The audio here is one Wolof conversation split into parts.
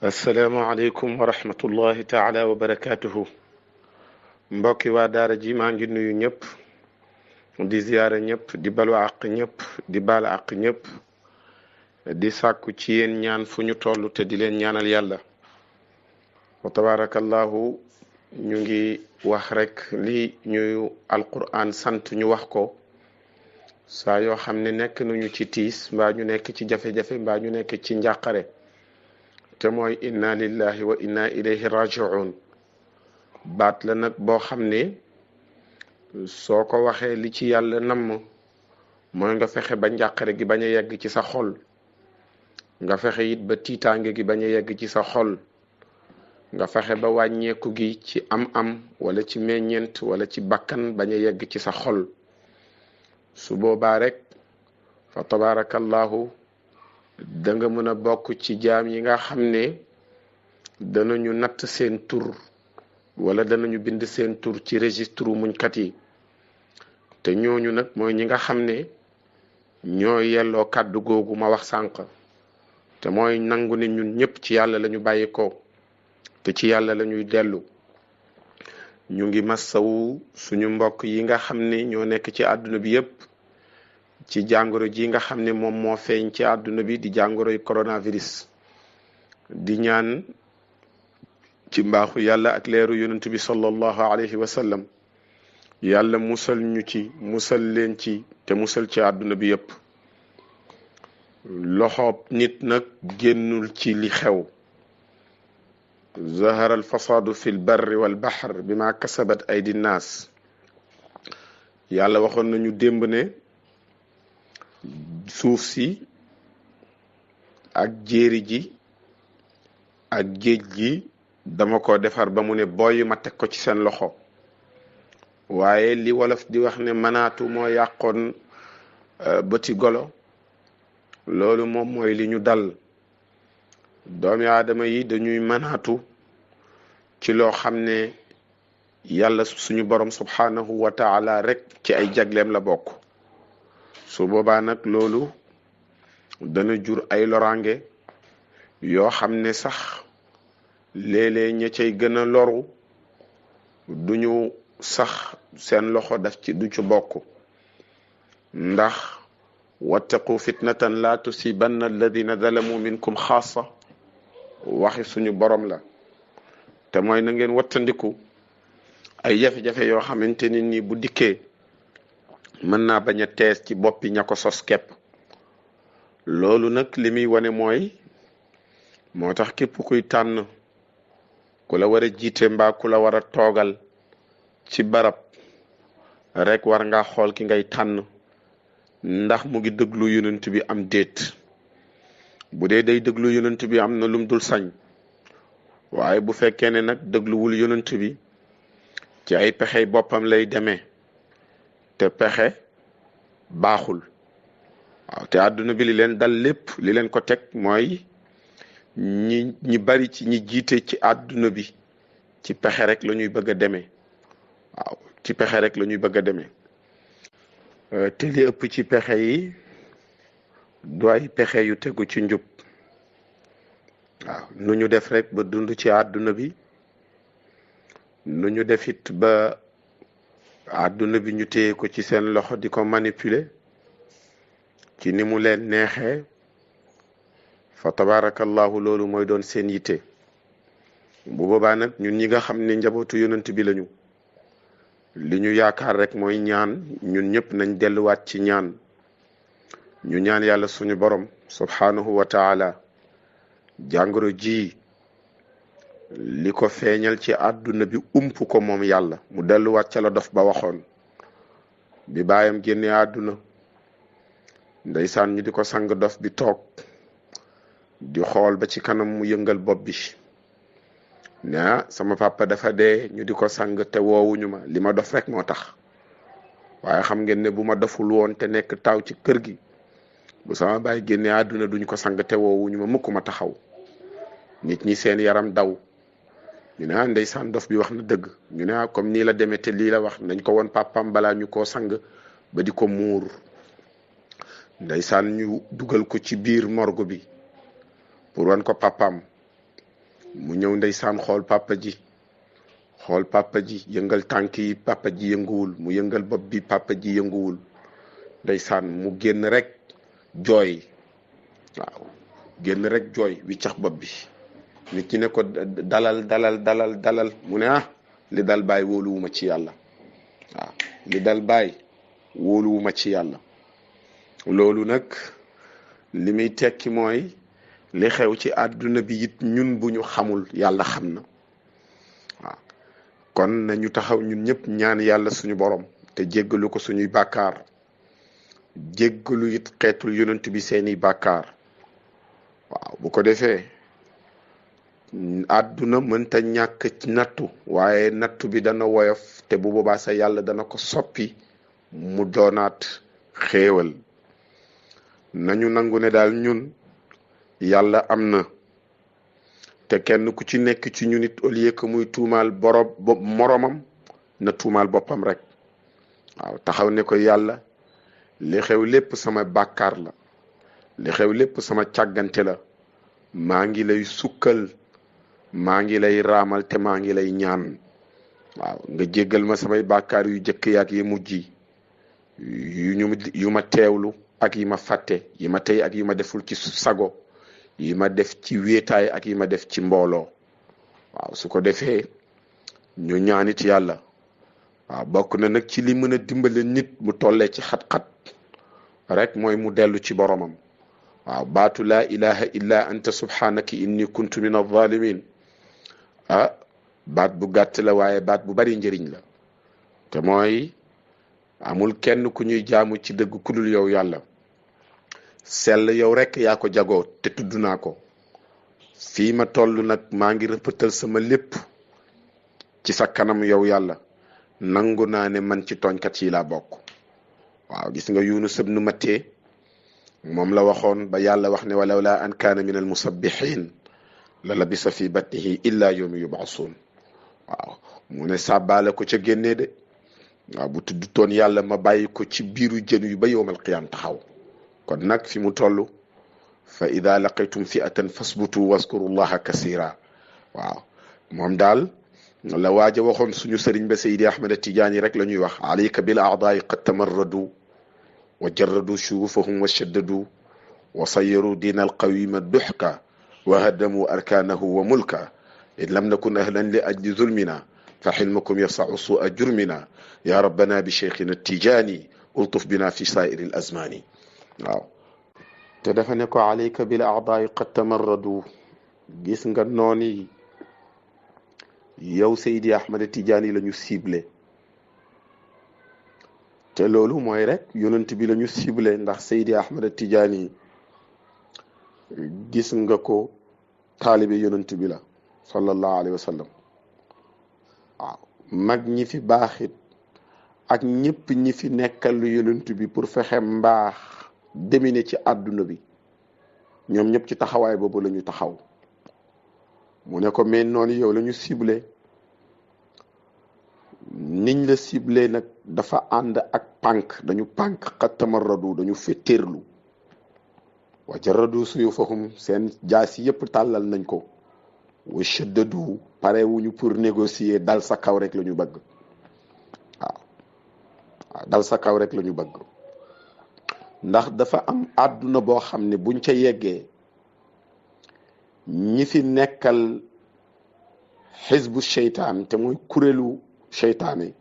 asalaamaaleykum wa rahmatullahi taala wa barakaatuhu. mbokki waa daara ji maa ngi nuyu ñëpp di ziyaara ñëpp di balu àq ñëpp di baala àq ñëpp di sàkku ci yéen ñaan fu ñu toll te di leen ñaanal yàlla. wa tabarakallahu ñu ngi wax rek li ñuy alquran sant ñu wax ko saa yoo xam ne nekk nañu ci tiis mbaa ñu nekk ci jafe-jafe mbaa ñu nekk ci njàqare te mooy inna lillahi wa inna ilayhi raji'un. baat la nag boo xam ne soo ko waxee li ci yàlla namm mooy nga fexe ba njàqare gi bañ a yegg ci sa xol, nga fexe it ba tiitaange gi bañ a yegg ci sa xol, nga fexe ba wàññeeku gi ci am-am wala ci meññeent wala ci bakkan bañ a yegg ci sa xol. su boobaa rek fa tabarakallahu da nga mën a bokk ci jaam yi nga xam ne danañu natt seen tur wala danañu bind seen tur ci registre muñkat yi, te ñooñu nag mooy ñi nga xam ne ñoo yelloo kàddu googu ma wax sànq, te mooy nangu ne ñun ñëpp ci yàlla lañu bàyyi ko te ci yàlla lañuy dellu. ñu ngi massawu suñu mbokk yi nga xam ne ñoo nekk ci àdduna bi yépp ci jàngoro ji nga xam ne moom moo feeñ ci àdduna bi di jàngoroy coronavirus. di ñaan ci mbaaxu yàlla ak leeru yonent bi sallallahu alayhi wa sallam yàlla musal ñu ci, musal leen ci, te musal ci àdduna bi yépp. loxoob nit nag génnul ci li xew. zahara alfasaadu fi lbarri walbaxr bima kasabat aydi nnaas. yàlla waxoon nañu démb ne suuf si ak jéeri ji ak géej gi dama ko defar ba mu ne booy ma teg ko ci seen loxo. waaye li wolof di wax ne manaatu moo yàqoon bëti golo, loolu moom mooy li ñu dal. doomi aadama yi dañuy manaatu ci loo xam ne yàlla suñu borom subhanahu wa taala rek ci ay jagleem la bokk. su boobaa nag loolu dana jur ay loraange yoo xam ne sax léeg-léeg ña cay gën a loru duñu sax seen loxo daf ci du ci bokk. ndax wattaqu fitnatan la tusibanna alladina zalamu minkum xaasa waxi suñu borom la, te mooy na ngeen wattandiku ay jafe-jafe yoo xamante ni nii bu dikkee mën naa bañ a tees ci boppi ña ko sos kepp. loolu nag li muy wane mooy moo tax képp kuy tànn ku la war a jiite mbaa ku la war a toogal ci barab rek war nga xool ki ngay tànn ndax mu ngi déglu yonent bi am déet. bu dee day déglu yonent bi am na lum dul sañ, waaye bu fekkee ne nag dégluwul yonent bi ci ay pexey boppam lay demee, te pexe baaxul. waaw te àdduna bi li leen dal lépp li leen ko teg mooy ñi bari ci ñi jiite ci àdduna bi ci pexe rek la ñuy bëgg a demee. waaw ci pexe rek la ñuy bëgg a demee. te li ëpp ci pexe yi du ay pexe yu tegu ci njub. waaw nu ñu def rek ba dund ci àdduna bi, nu ñu def it ba àdduna bi ñu téye ko ci seen loxo di ko manipuler ci ni mu leen neexee. fa tabarakallahu loolu mooy doon seen yitte. bu boobaa nag ñun ñi nga xam ne njabootu yonent bi lañu, li ñu yaakaar rek mooy ñaan. ñun ñëpp nañ delluwaat ci ñaan. ñu ñaan yàlla suñu borom subhanahu wa taala jàngoro ji li ko feeñal ci àdduna bi ump ko moom yàlla, mu delluwaat ca la dof ba waxoon bi baayam génne àdduna. ndeysaan ñu di ko sang dof bi toog di xool ba ci kanam mu yëngal bopp bi ne sama papa dafa dee, ñu di ko sang te woowuñu ma, li ma dof rek moo tax. waaye xam ngeen ne bu ma doful woon te nekk taw ci kër gi, bu sama baay génne àdduna duñ ko sang te woowuñu ma mukk ma taxaw. nit ñi seen yaram daw, ñu ne ndeysaan dof bi wax na dëgg. ñu ne comme nii la demee te lii la wax, nañ ko woon papam balaa ñu koo sang ba di ko muur. ndeysaan ñu dugal ko ci biir morgue bi pour wan ko papam mu ñëw ndeysaan xool papa ji yëngal tànk yi papa ji yënguwul mu yëngal bopp bi papa ji yënguwul ndeysaan mu génn rek jooy waaw génn rek jooy wiccax bopp bi nit ñi ne ko dalal mu ne li dal baay wóoluwuma ci yàlla waaw li dal baay wóoluwuma ci yàlla loolu nag li muy tekki mooy li xew ci àdduna bi it ñun bu ñu xamul yàlla xam na waaw kon nañu taxaw ñun ñëpp ñaan yàlla suñu borom te jéggalu ko suñuy bàkkaar jéggalu it xeetul yonent bi seeni bàkkaar waaw bu ko defee àdduna mënta ñàkk ci nattu waaye nattu bi dana woyof te bu boobaa sa yàlla dana ko soppi mu doonaat xéewal nañu nangu ne daal ñun yàlla am na te kenn ku ci nekk ci ñu nit au lieu que muy tuumaal moromam na tuumaal boppam rek waaw taxaw ne ko yàlla li xew lépp sama bàkkaar la li xew lépp sama càggante la maa ngi lay sukkal maa ngi lay raamal te maa ngi lay ñaan waaw nga jéggal ma samay bàkkaar yu jëkk yaak yi mujj yu ma teewlu ak yi ma fàtte yi ma tey ak yi ma deful ci sago yi ma def ci wéetaay ak yi ma def ci mbooloo waaw su ko defee ñu ñaanit yàlla waaw bokk na nag ci li mën a dimbale nit mu tollee ci xat-xat rek mooy mu dellu ci boromam waaw baatu laa ilaha illa anta subhanaka inni kuntu min adh-dhalimin baat bu gàtt la waaye baat bu bari njëriñ la te mooy amul kenn ku ñuy jaamu ci dëgg kudul yow yàlla sell yow rek yaa ko jagoo te tudd naa ko fii ma toll nag maa ngi rëppatal sama lépp ci sa kanam yow yàlla nangu naa ne man ci tooñkat yi laa bokk waaw gis nga Yunus ibn Mattee moom la waxoon ba yàlla wax ne walaw laa an kaana min al musabbihin la labisa fi batnihi illa yawmi yub'asun waaw mu ne sàbbaale ko ca génnee de waaw bu tudd toon yàlla ma bàyyi ko ci biiru jën yu ba yowmal qiyaam taxaw kon nag fi mu toll fa ida laqaytum fi'atan fasbutu waskuru llaha kasira waaw moom daal la waaja waxoon suñu sëriñ ba Seydi Ahmad Tijaani rek la ñuy wax alayka bil a'daa'i qad tamarradu wa jarradu shurufahum wa shaddadu wa sayyaru diina alqawima duxka wa haddamu arkaanahu wa mulka in lam nakun ahlan li ajli zulmina fa xilmukum yasau su'a jurmina ya rabbana bi cheikhina Tijaani ultuf bina fi saa'iri al azmaani waaw te dafa ne ko alayka bil a'daa'i qad tamarradu gis nga nooni yow Seydi Ahmad Tijaani la ñu ciblé te loolu mooy rek yonent bi la ñu ciblé ndax Seydi Ahmad Tijaani gis nga ko taalibe yonent bi la sallallahu alayhi wa sallam waaw mag ñi fi baaxit ak ñëpp ñi fi nekkal yonent bi pour fexe mbaax demine ci àdduna bi ñoom ñëpp ci taxawaay boobu la ñu taxaw mu ne ko mais noonu yow la ñu ciblé niñ la ciblé nag dafa ànd ak pànk dañu pànk xat tamarradu dañu fetteerlu wa jarradu suyufahum seen jaasi yëpp tàllal nañ ko wa shaddadu pare wuñu pour négocier dal sa kaw rek la ñu bëgg waaw dal sa kaw rek la ñu bëgg ndax dafa am àdduna boo xam ne buñ ca yeggee ñi fi nekkal xisbu seytaan te muy kuréelu seytaane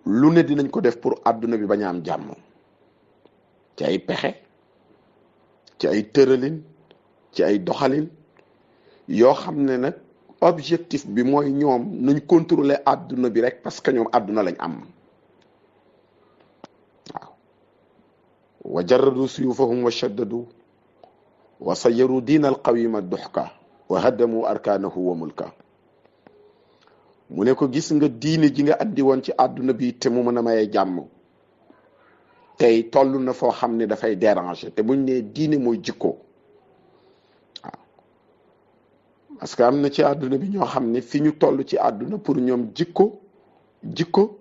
lu ne dinañ ko def pour àdduna bi bañ a am jàmm ci ay pexe ci ay tëralin ci ay doxalin yoo xam ne nag objectif bi mooy ñoom nañ contrôler àdduna bi rek parce que ñoom àdduna lañ am waaw wa jarradu suyufahum wa shaddadu wa sayyaru diina alqawima duxka wa haddamu arkaanahu wa mulka mu ne ko gis nga diine ji nga andi woon ci àdduna bi te mu mën a maye jàmm tey toll na foo xam ne dafay déranger te buñ nee diine mooy jikko waaw parce que am na ci àdduna bi ñoo xam ne fi ñu toll ci àdduna pour ñoom jikko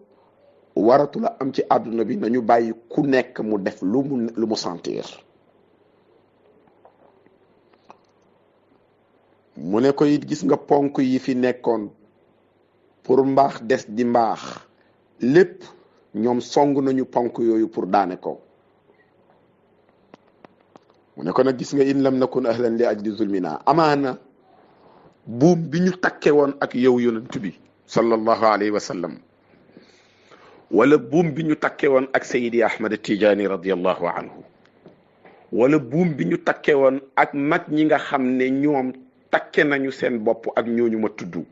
waratu la am ci àdduna bi nañu bàyyi ku nekk mu def lu mu sentir mu ne ko it gis nga ponk yi fi nekkoon pour mbaax des di mbaax lépp ñoom song nañu ponk yooyu pour daane ko. mu ne ko nag gis nga in lam nakun ahlan li ajli zulmina amaana buum bi ñu takke woon ak yow yonent bi sallallahu alayhi wa sallam wala buum bi ñu takke woon ak Seydi Ahmad Tijaani radiyallahu anhu wala buum bi ñu takke woon ak mag ñi nga xam ne ñoom takke nañu seen bopp ak ñooñu ma tudd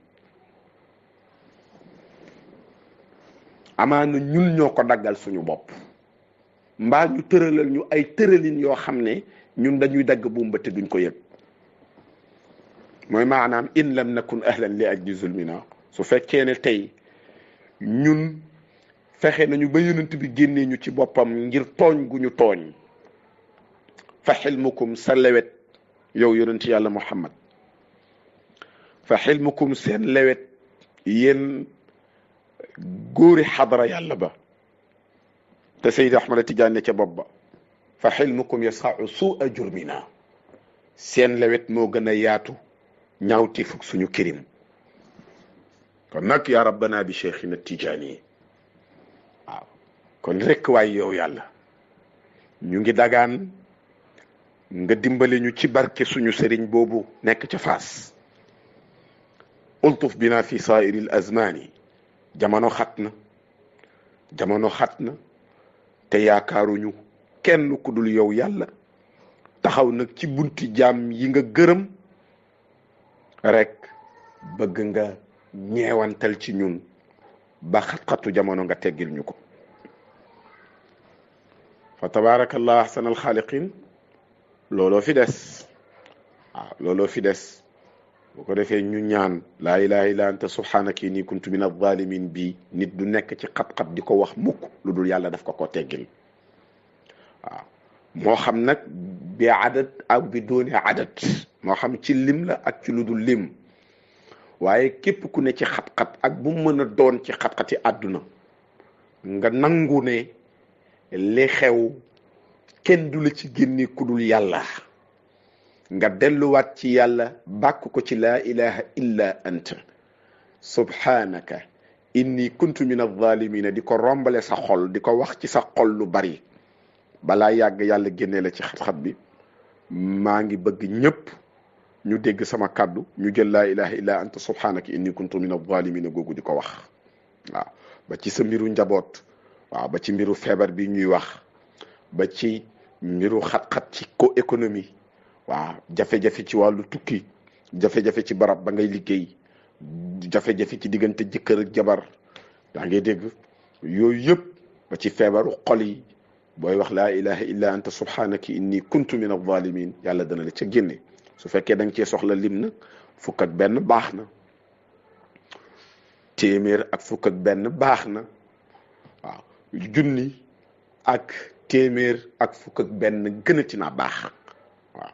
amaana ñun ñoo ko daggal suñu bopp mbaa ñu tëralal ñu ay tëralin yoo xam ne ñun dañuy dagg buum ba te duñ ko yëg mooy maanaam in lam nakun ahlan li ajli zulmina su fekkee ne tey ñun fexe nañu ba yonent bi génnee ñu ci boppam ngir tooñ gu ñu tooñ fa xilmukum sa lewet yow yonent yàlla Muhammad fa xilmukum seen lewet yéen góori xadara yàlla ba te Seydi Ahmad Tijaan ne ca bopp ba fa xilmukum yasau suua jurmina seen lewet moo gën a yaatu ñaawti fukk suñu kirim kon nag yaa rabbana bi cheikhina Tijaani waaw kon rekk waay yow yàlla ñu ngi dagaan nga dimbale ñu ci barke suñu sëriñ boobu nekk ca Faas ultuf bina fi saairil azmaani jamono xat na te yaakaaruñu kenn ku dul yow yàlla taxaw nag ci bunti jaam yi nga gërëm rek bëgg nga ñeewantal ci ñun ba xat-xatu jamono nga teggil ñu ko fa tabaarakallah ahsanal xaaliqin looloo fi des waaw looloo fi des bu ko defee ñu ñaan laa ilaha illa anta subhanaka inni kuntu min adh-dhalimin bi nit du nekk ci xat-xat di ko wax mukk lu dul yàlla daf ko teggil waaw moo xam nag bi adat ak bi doone adat moo xam ci lim la ak ci lu dul lim waaye képp ku ne ci xat-xat ak bu mën a doon ci xat-xati àdduna nga nangu ne li xew kenn du la ci génne ku dul yàlla nga delluwaat ci yàlla bàkk ko ci laa ilaha illa anta subhanaka inni kuntu min adh-dhalimin di ko rombale sa xol di ko wax ci sa xol lu bari balaa yàgg yàlla génne la ci xat-xat bi maa ngi bëgg ñëpp ñu dégg sama kàddu ñu jël laa ilaha illa anta subhanaka inni kuntu min adh-dhalimin googu di ko wax waaw ba ci sa mbiru njaboot waaw ba ci mbiru feebar bi ñuy wax ba ci mbiru xat-xat ci ko économie waaw jafe-jafe ci wàllu tukki jafe-jafe ci barab ba ngay liggéey jafe-jafe ci diggante jëkkër ak jabar yaa ngi dégg yooyu yëpp ba ci feebaru xol yi booy wax laa ilaha illa anta subhanaka inni kuntu min adh-dhalimin yàlla dana la ca génne su fekkee da nga cee soxla lim na fukk ak benn baax na téeméer ak fukk ak benn baax na waaw junni ak téeméer ak fukk ak benn gënati naa baax waaw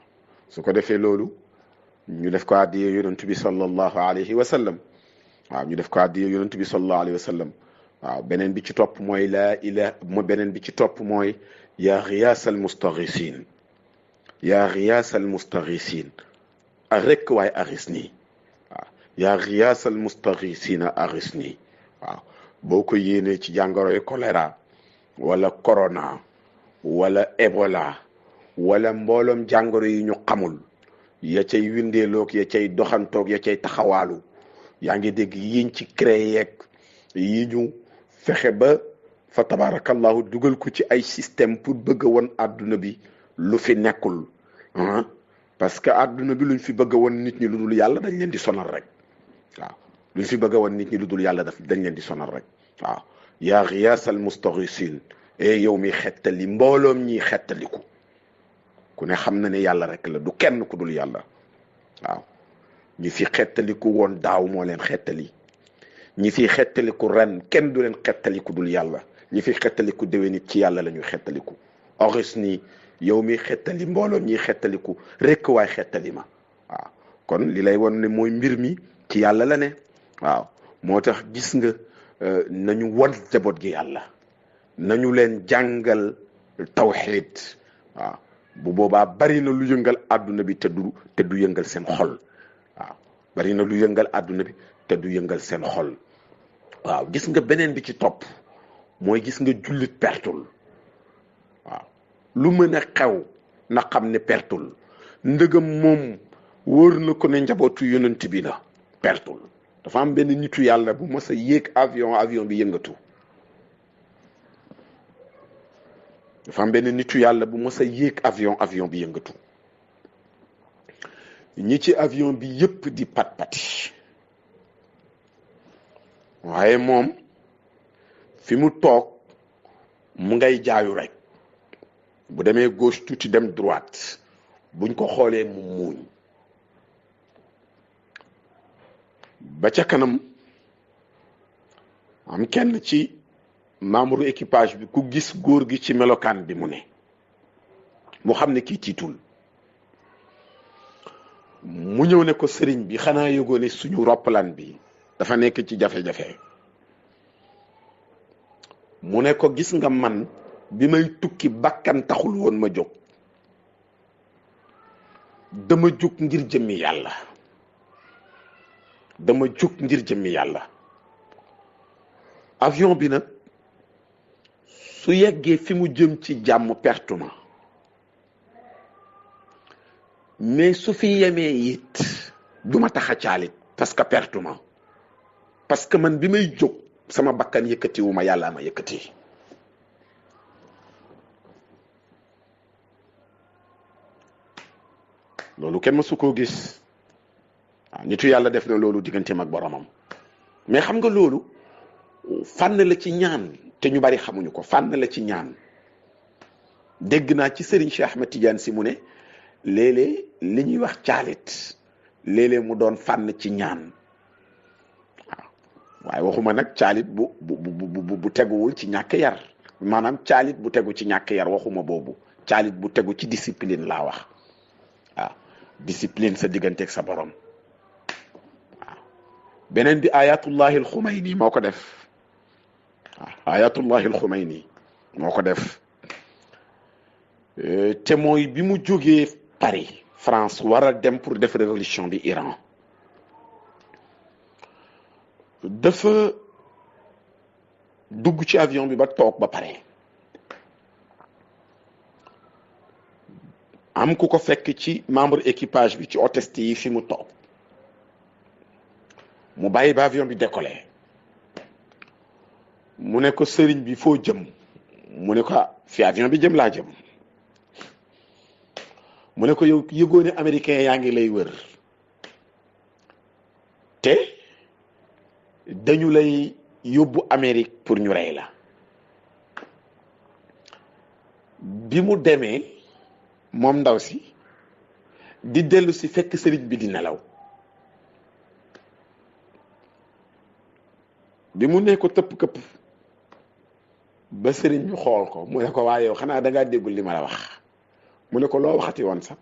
su ko defee loolu ñu def ko addiye yonent bi sallallahu alayhi wa sallam waaw ñu def ko addiye yonent bi sallallahu alayhi wa sallam waaw beneen bi ci topp mooy laa ilaha beneen bi ci topp mooy yaa giyaasal mustaghisiin yaa giyaasal mustaghisiin a rekk waaye aris nii waaw yaa giyaasal mustaghisiina aris nii waaw boo ko yéenee ci jàngoroy choléra wala corona wala Ebola wala mbooloom jàngoro yi ñu xamul ya cay windeeloog ya cay doxantoog ya cay taxawaalu yaa ngi dégg yiñ ci créé yeeg yi ñu fexe ba fa tabarakallahu dugal ko ci ay système pour bëgg a won àdduna bi lu fi nekkul parce que àdduna bi luñ fi bëgg a won nit ñi lu dul yàlla dañ leen di sonal rek waaw luñ fi bëgg a won nit ñi lu dul yàlla dañ leen di sonal rek waaw yaa giyaasal mustaghisiin yow mi xettali mbooloom ñi xettaliku ku ne xam na ne yàlla rek la du kenn ku dul yàlla waaw ñi fi xettaliku woon daaw moo leen xettali ñi fi xettaliku ren kenn du leen xettaliku dul yàlla ñi fi xettaliku déwén nit ci yàlla la ñuy xettaliku oris ni yow mi xettali mbooloom ñi xettaliku rekk waay xettali ma waaw kon li lay won ne mooy mbir mi ci yàlla la ne waaw moo tax gis nga nañu won jaboot gi yàlla nañu leen jàngal tawxiid waaw bu boobaa bari na lu yëngal àdduna bi te du yëngal seen xol waaw bari na lu yëngal àdduna bi te du yëngal seen xol. waaw gis nga beneen bi ci topp mooy gis nga jullit pertul. waaw lu mën a xew na xam ne pertul ndëgam moom wóor na ko ne njabootu yonent bi la pertul. dafa am benn nitu yàlla bu mës a yéeg avion bi yëngatu. dafa am benn nitu yàlla bu mës a yéeg avion bi yëngatu. ñi ci avion bi yépp di pat-pati waaye moom fi mu toog mu ngay jaayu rek bu demee gauche tuuti dem droite buñ ko xoolee mu muuñ ba ca kanam am kenn ci membre équipage bi ku gis góor gi ci melokaan bi mu ne mu xam ne kii tiitul mu ñëw ne ko sëriñ bi xanaa yëgoo ne suñu roppalaan bi dafa nekk ci jafe-jafe. mu ne ko gis nga man bi may tukki bakkan taxul woon ma jóg dama jóg ngir jëmmi yàlla avion bi nag su yeggee fi mu jëm ci jàmm pertuma mais su fi yemee it duma tax a caalit parce que pertuma parce que man bi may jóg sama bakkan yëkkatiwu ma yàlla ma yëkkati. loolu kenn mësu koo gis. waaw nitu yàlla def na loolu digganteem ak boromam mais xam nga loolu fànn la ci ñaan te ñu bari xamuñu ko. fànn la ci ñaan dégg naa ci Serigne Cheikh Ahmed Tidiane si mu ne léeg-léeg li ñuy wax caalit léeg-léeg mu doon fànn ci ñaan. waaye waxuma nag caalit bu teguwul ci ñàkk yar maanaam caalit bu tegu ci ñàkk yar waxuma boobu caalit bu tegu ci discipline laa wax. waaw discipline sa digganteeg sa borom. waaw beneen bi ayatullahi al-Xumayni moo ko def. waaw ayatullahi al-Xumayni moo ko def te mooy bi mu jógee Paris France war a dem pour def révolution bi Iran dafa dugg ci avion bi ba toog ba pare am ku ko fekk ci membre équipage bi ci hôtesse yi fi mu toog mu bàyyi ba avion bi décollé mu ne ko sëriñ bi foo jëm mu ne ko fi avion bi jëm laa jëm mu ne ko yow yëgoo ne américain yaa ngi lay wër te dañu lay yóbbu Amérique pour ñu rey la. bi mu demee moom ndaw si di dellu si fekk sëriñ bi di nelaw bi mu ne ko tëpp këpp ba sëriñ bi xool ko mu ne ko waaye yow xanaa da ngaa déggul li ma la wax mu ne ko loo waxati woon sax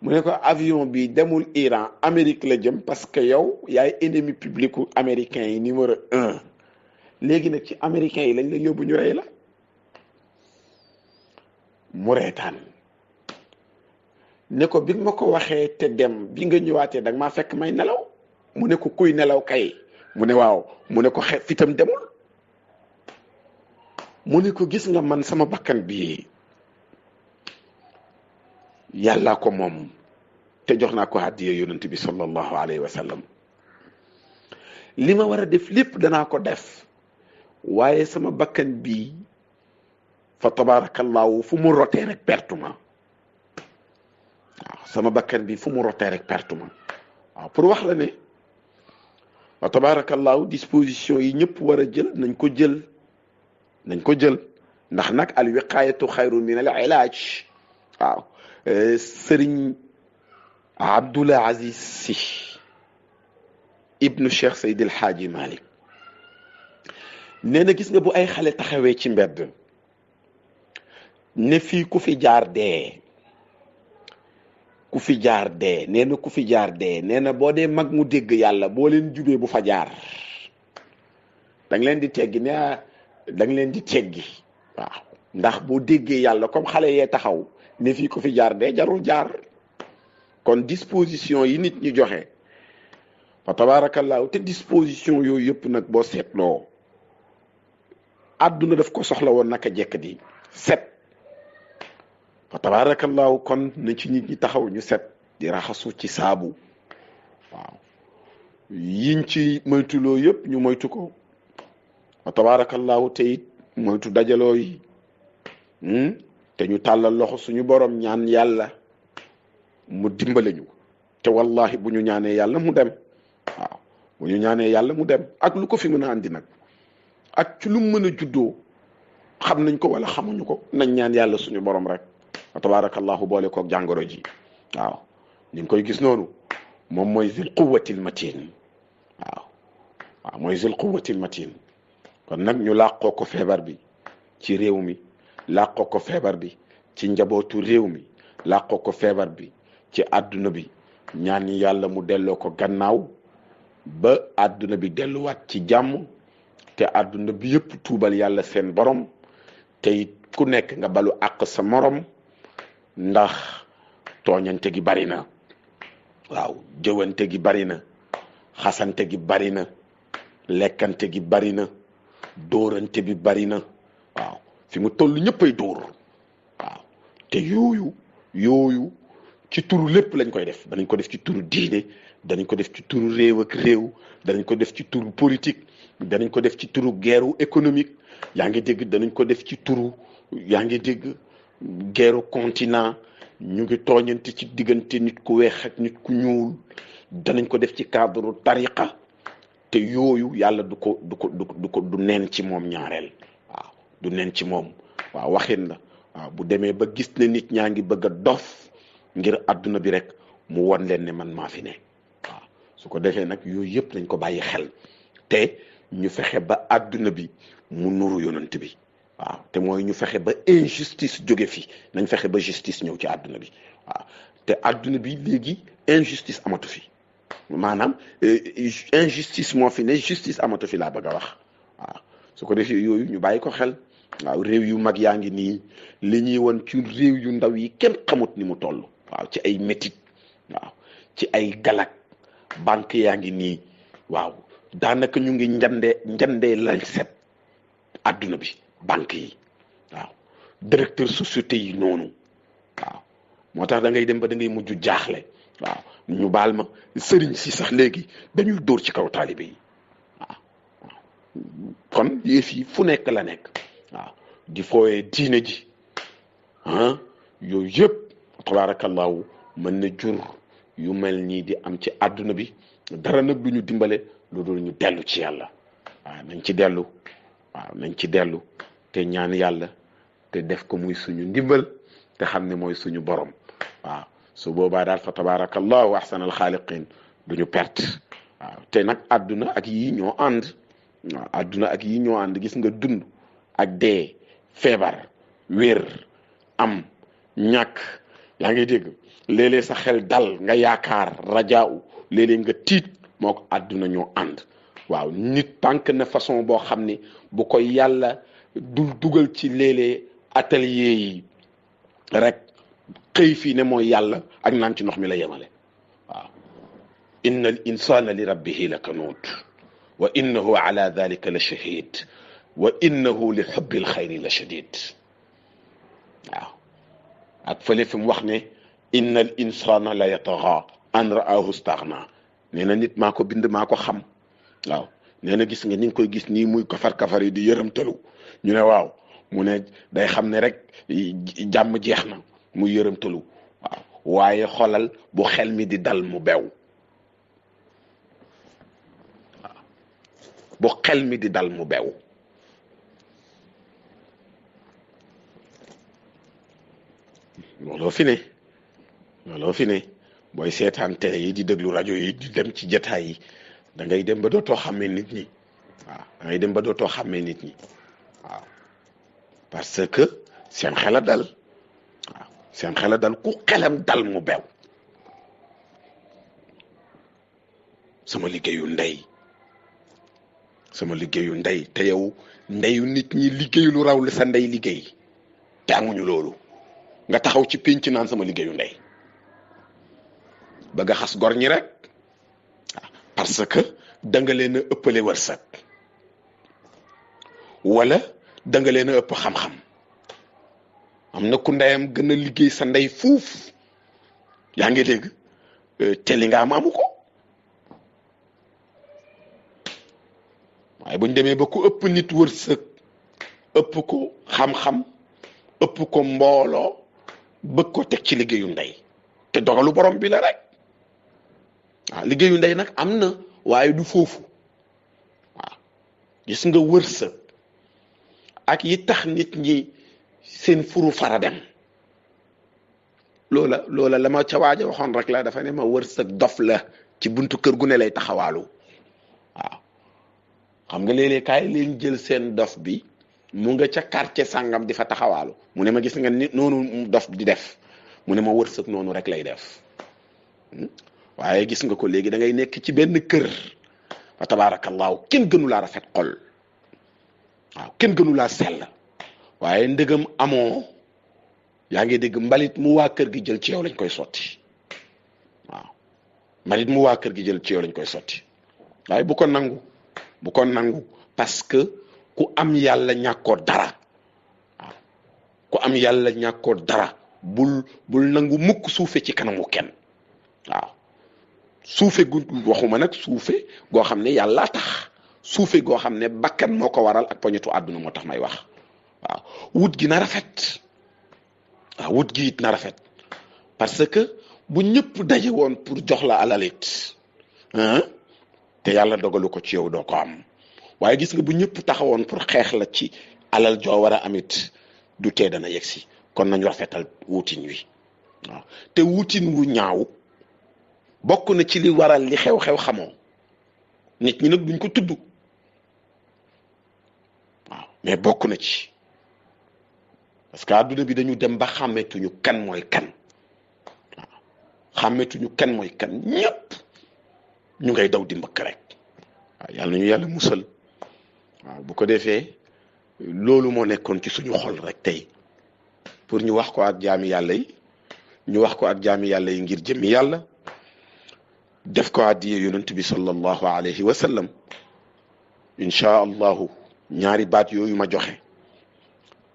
mu ne ko avion bi demul Iran Amérique la jëm parce que yow yaay ennemi publicu américain yi numéro 1 léegi nag ci américain yi lañ la yóbbu ñu rey la. mu reetaan ne ko bi ma ko waxee te dem bi nga ñëwaatee dag maa fekk may nelaw mu ne ko kuy nelaw kay mu ne waaw mu ne ko fitam demul mu ne ko gis nga man sama bakkan bi yàlla ko moom te jox naa ko hadiya yonent bi sallallahu alayhi wa sallam li ma war a def lépp danaa ko def waaye sama bakkan bi fa tabarakallahu fu mu rotee rek pertuma waaw sama bakkan bi fu mu rotee rek pertuma waaw pour wax la ne fa tabarakallahu disposition yi ñëpp war a jël nañ ko jël ndax nag al wiqayatu xayrun min al ilaaj waaw sëriñ Abdoul Aziz Sy ibnu Cheikh Seydi El Hadji Malick nee na gis nga bu ay xale taxawee ci mbedd ne fii ku fi jaar dee nee na ku fi jaar dee nee na boo dee mag mu dégg yàlla boo leen jubee bu fa jaar da nga leen di teggi waaw ndax boo déggee yàlla comme xale yee taxaw ne fii ku fi jaar dee jarul jaar kon disposition yi nit ñi joxe fa tabaarakallaahu te disposition yooyu yëpp nag boo seetloo àdduna daf ko soxla woon naka jekk di set. fa tabaarakallaahu kon na ci nit ñi taxaw ñu set di raxasu ci saabu waaw yiñ ci moytuloo yëpp ñu moytu ko fa tabaarakallaahu te it moytu dajaloo yi te ñu tàllal loxo suñu borom ñaan yàlla mu dimbale ñu te wallahi bu ñu ñaanee yàlla mu dem waaw bu ñu ñaanee yàlla mu dem ak lu ko fi mën a andi nag ak ci lu mu mën a juddoo xam nañ ko wala xamuñu ko nañ ñaan yàlla suñu borom rek wa tabarakallahu boole koog jàngoro ji waaw ñu ngi koy gis noonu moom mooy zil quwwatil matin waaw mooy zil quwwatil matin kon nag ñu làqoo ko feebar bi ci réew mi làqoo ko feebar bi ci njabootu réew mi làqoo ko feebar bi ci àdduna bi ñaan yàlla mu delloo ko gannaaw ba àdduna bi delluwaat ci jàmm te àdduna bi yëpp tuubal yàlla seen borom te it ku nekk nga balu àq sa morom ndax tooñante gi bari na waaw jëwante gi bari na xasante gi bari na lekkante gi bari na dóorante bi bari na waaw fi mu toll ñëppay dóor waaw te yooyu ci turu lépp lañ koy def danañ ko def ci turu diine danañ ko def ci turu réew ak réew danañ ko def ci turu politique danañ ko def ci turu guerre économique yaa ngi dégg danañ ko def ci turu yaa ngi dégg guerre continent ñu ngi tooñante ci diggante nit ku weex ak nit ku ñuul danañ ko def ci cadre tariqa te yooyu yàlla du neen ci moom ñaareel waaw du neen ci moom waaw waxin la waaw bu demee ba gis ne nit ñaa ngi bëgg a dof ngir àdduna bi rek mu won leen ne man maa fi ne waaw su ko defee nag yooyu yëpp nañ ko bàyyi xel te ñu fexe ba àdduna bi mu nuru yonent bi waaw te mooy ñu fexe ba injustice jóge fi nañ fexe ba justice ñëw ci àdduna bi waaw te àdduna bi léegi injustice amatu fi maanaam injustice moo fi ne justice amatu fi laa bëgg a wax waaw su ko defee yooyu ñu bàyyi ko xel waaw réew yu mag yaa ngi nii li ñuy won ci réew yu ndaw yi kenn xamut ni mu toll waaw ci ay métit waaw ci ay galak banque yaa ngi nii waaw daanaka ñu ngi njandee lañ set àdduna bi banque yi waaw directeur société yi noonu waaw moo tax da ngay dem ba da ngay mujj jaaxle waaw ñu baal ma sëriñ si sax léegi dañuy dóor ci kaw taalibe yi waaw kon yëf yi fu nekk la nekk waaw di fooyee diine ji yooyu yëpp tabarakallahu mën na jur yu mel nii di am ci àdduna bi dara nag du ñu dimbale lu dul ñu dellu ci yàlla waaw nañ ci dellu te ñaan yàlla te def ko muy suñu ndimbal te xam ne mooy suñu borom waaw su boobaa daal fa tabarakallahu ahsanal xaaliqin duñu perte waaw te nag àdduna ak yii ñoo ànd waaw àdduna ak yii ñoo ànd gis nga dund ak dee feebar wér am ñàkk yaa ngi dégg léeg-léeg sa xel dal nga yaakaar rajaaw léeg-léeg nga tiit moo ko àdduna ñoo ànd waaw nit tànk na façon boo xam ne bu ko yàlla dugal ci léeg-léeg atelier yi rek xëy fii ne mooy yàlla ak naan ci ndox mi la yemale waaw inna al insana li rabbihi la kanuut wa innahu ala dhalika la shahid wa innahu li hubbil xayri la shadid waaw ak fële fi mu wax ne inna al insana la yataxa an ra'ahu staghna nee na nit maa ko bind maa ko xam waaw nee na gis nga ni nga koy gis nii muy kafar yi di yërëmtalu ñu ne waaw mu ne day xam ne rek jàmm jeex na muy yërëmtalu waaw waaye xolal bu xel mi di dal mu bew waaw bu xel mi di dal mu bew looloo fi ne booy seetaan télé yi di déglu rajo yi di dem ci jataay yi da ngay dem ba dootoo xàmmee nit ñi waaw da ngay dem ba dootoo xàmmee nit ñi waaw parce que seen xel a dal waaw seen xel a dal ku xelam dal mu bew sama liggéeyu ndey te yow ndeyu nit ñi liggéeyu lu raw li sa ndey liggéey te amuñu loolu nga taxaw ci pénc naan sama liggéeyu ndey bëgg a xas gor ñi rek waaw parce que da nga leen a ëppale wërsëg wala da nga leen a ëpp xam-xam. am na ku ndeyam gën a liggéey sa ndey fuuf yaa ngi dégg te li nga am amu ko. waaye buñ demee ba ku ëpp nit wërsëg ëpp ko xam-xam ëpp ko mbooloo bëgg ko teg ci liggéeyu ndey te dogalu borom bi la rek. waaw liggéeyu ndey nag am na waaye du foofu. waaw gis nga wërsëg ak yi tax nit ñi seen furu fara dem loola la ma ca waaja waxoon rek la dafa ne ma wërsëg dof la ci buntu kër gu ne lay taxawaalu. waaw xam nga léeg-léeg kaay leen jël seen dof bi mu nga ca quartier sàngam di fa taxawaalu mu ne ma gis nga nit noonu dof di def mu ne ma wërsëg noonu rek lay def. waaye gis nga ko léegi da ngay nekk ci benn kër fa tabaarakallaahu kenn gënu laa rafet xol. waaw kenn gënu laa sell waaye ndëgam amoo yaa ngi dégg mbalit mu waa kër gi jël ci yow lañ koy sotti. waaw mbalit mu waa kër gi jël ci yow lañ koy sotti waaye bu ko nangu parce que ku am yàlla ñàkkoo dara. waaw ku am yàlla ñàkkoo dara bul nangu mukk suufe ci kanamu kenn. waaw suufe gu waxuma nag suufe goo xam ne yàlla tax suufe goo xam ne bakkan moo ko waral ak poñetu àdduna moo tax may wax. waaw wut gi na rafet. waaw wut gi it na rafet parce que bu ñëpp daje woon pour jox la alalit te yàlla dogalu ko ci yow doo ko am. waaye gis nga bu ñëpp taxawoon pour xeex la ci alal joo war a amit du tee dana yegsi. kon nañu rafetal wutin wi. waaw te wutin wu ñaaw bokk na ci li waral li xew-xew xamoo nit ñi nag duñ ko tudd. waaw mais bokk na ci parce que adduna bi dañu dem ba xàmmetuñu kan mooy kan. waaw xàmmetuñu kan mooy kan ñëpp ñu ngay daw di mbëkk rek. waaw yàlla nañu yàlla musal. waaw bu ko defee loolu moo nekkoon ci suñu xol rek tey pour ñu wax ko ak jaami yàlla yi ngir jëmmi yàlla def ko addiye yonent bi sallallahu alayhi wa sallam. inchaa allahu ñaari baat yooyu ma joxe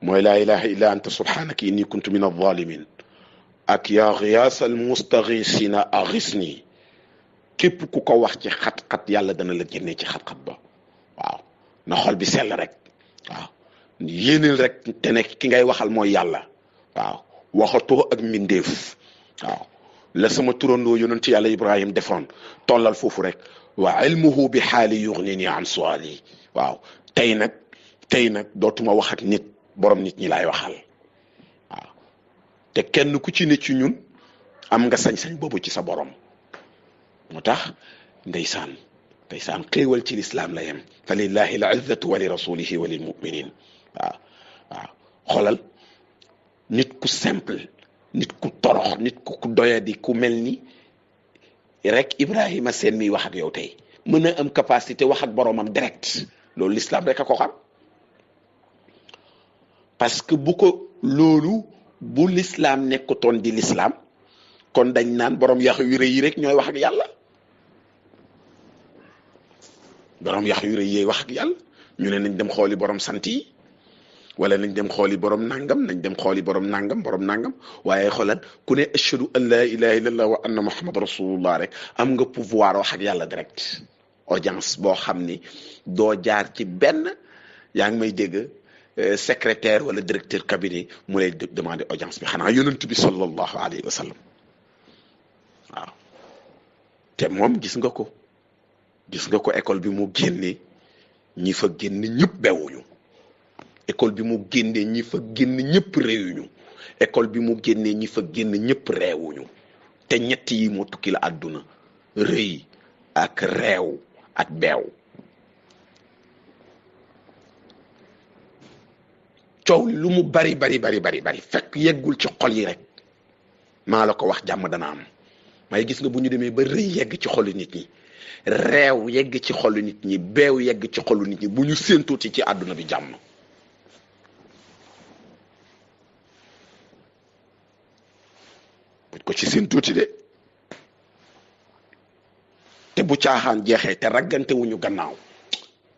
mooy laa ilaha illa anta subhanaka inni kuntu min alzalimin ak yaa giyaas al mustagisina agisni képp ku ko wax ci xat-xat yàlla dana la génnee ci xat-xat ba. waaw na xol bi sell rek. waaw yéenil rek te ne ki ngay waxal mooy yàlla. waaw waxatoo ak mbindeef. waaw la sama turandoo yonent yàlla Ibrahim defoon tollal foofu rek. wa ilmuhu bi xaali yugnini an suali. waaw tey nag dootuma wax ak nit borom nit ñi laay waxal. waaw te kenn ku ci ne ci ñun am nga sañ-sañ boobu ci sa borom. moo tax ndeysaan xéewal ci lislaam la yem fa lillahi al izzatu wa li rasulihi wa lil muminin. waaw xoolal nit ku simple nit ku torox nit ku doyadi ku mel ni rek Ibrahima seen miy wax ak yow tey mën a am capacité wax ak boromam direct loolu l'islam rek a ko xam. parce que bu l'islam nekkutoon di l'islam kon dañ naan borom yax yu rëy yi rek ñooy wax ak yàlla. borom yax yu rëy yi wax ak yàlla ñu ne nañ dem xooli borom sant yi wala nañ dem xooli borom nangam waaye xoolal ku ne ashhadu an la ilaha illallah wa anna muhammad rasulullah rek am nga pouvoir wax ak yàlla direct. audience boo xam ni doo jaar ci benn yaa ngi may dégg secrétaire wala directeur cabinet mu lay demander audience bi xanaa yonent bi sallallahu alayhi wa sallam. waaw te moom gis nga ko école bi mu génnee ñi fa génn ñëpp bewuñu. école bi mu génnee ñi fa génn ñëpp réewuñu. école bi mu génnee ñi fa génn ñëpp réewuñu. te ñett yi moo tukki la àdduna rëy ak réew ak beew. coow lu mu bari fekk yeggul ci xol yi rek maa la ko wax jàmm dana am. may gis nga bu ñu demee ba rëy yegg ci xolu nit ñi réew yegg ci xolu nit ñi beew yegg ci xolu nit ñi bu ñu séentuuti ci àdduna bi jàmm. buñ ko ci séentuuti de te bu caaxaan jeexee te raggante wuñu gannaaw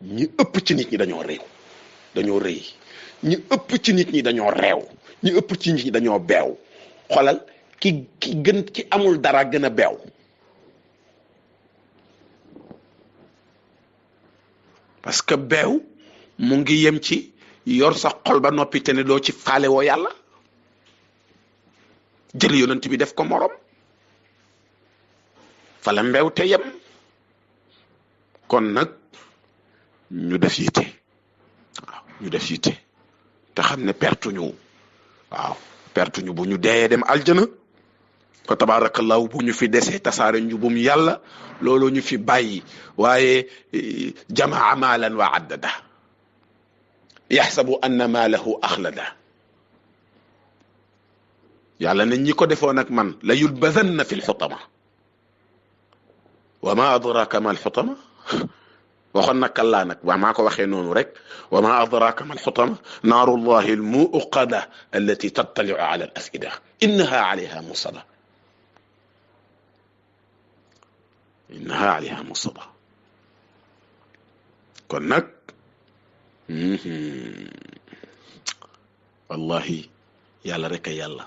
ñi ëpp ci nit ñi dañoo réew dañoo rëy ñi ëpp ci nit ñi dañoo réew ñi ëpp ci nit ñi dañoo beew xolal ki gën ci amul dara gën a beew parce que beew mu ngi yem ci yor sa xol ba noppi te ne doo ci faale woo yàlla jël yonent bi def ko morom fala mbeew te yem kon nag ñu def yitte waaw ñu def yitte te xam ne pertuñu waaw pertuñu bu ñu deeyee dem aljana fa tabarakallahu bu ñu fi desee tasaare njubum yàlla loolu ñu fi bàyyi waaye jamaa maalan wa addada yaxsabu anna maalahu axlada yàlla ne ñi ko defoon ak man la yulbadanna fi lxutama wa ma adraka ma alxutama waxoon na kallaa nag waa maa ko waxee noonu rek wa ma adraka ma alxutama naaru llahi almuqada allati tattaliu ala al afida innaha alayha musada innaha alayha musada kon nag wallahi yàlla rek a yàlla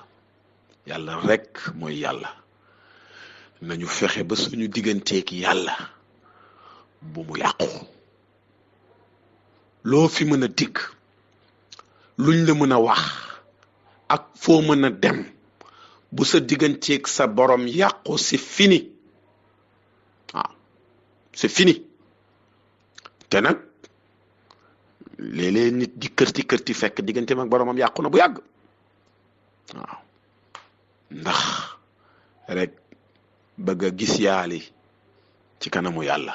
yàlla rek mooy yàlla nañu fexe ba suñu digganteeg yàlla bu mu yàqu loo fi mën a dikk luñ la mën a wax ak foo mën a dem bu sa digganteeg sa borom yàqu c'est fini waaw c'est fini te nag léeg-léeg nit di kërti fekk digganteem ak boromam yàqu na bu yàgg waaw ndax rek bëgg a gis yaali ci kanamu yàlla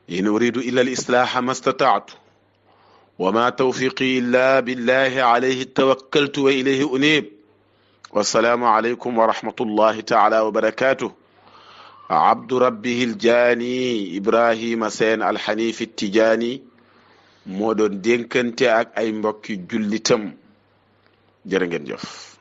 in uridu illa al islaha ma stataatu wa ma tawfiqi illa billahi alayhi tawakkaltu wa ilayhi unib wassalaamu alaykum wa rahmatullahi taala wa barakatuh abdu rabbihi aljaani ibrahima seen alxanifi tijaani moo doon dénkante ak ay mbokki jullitam jërë ngeen jëf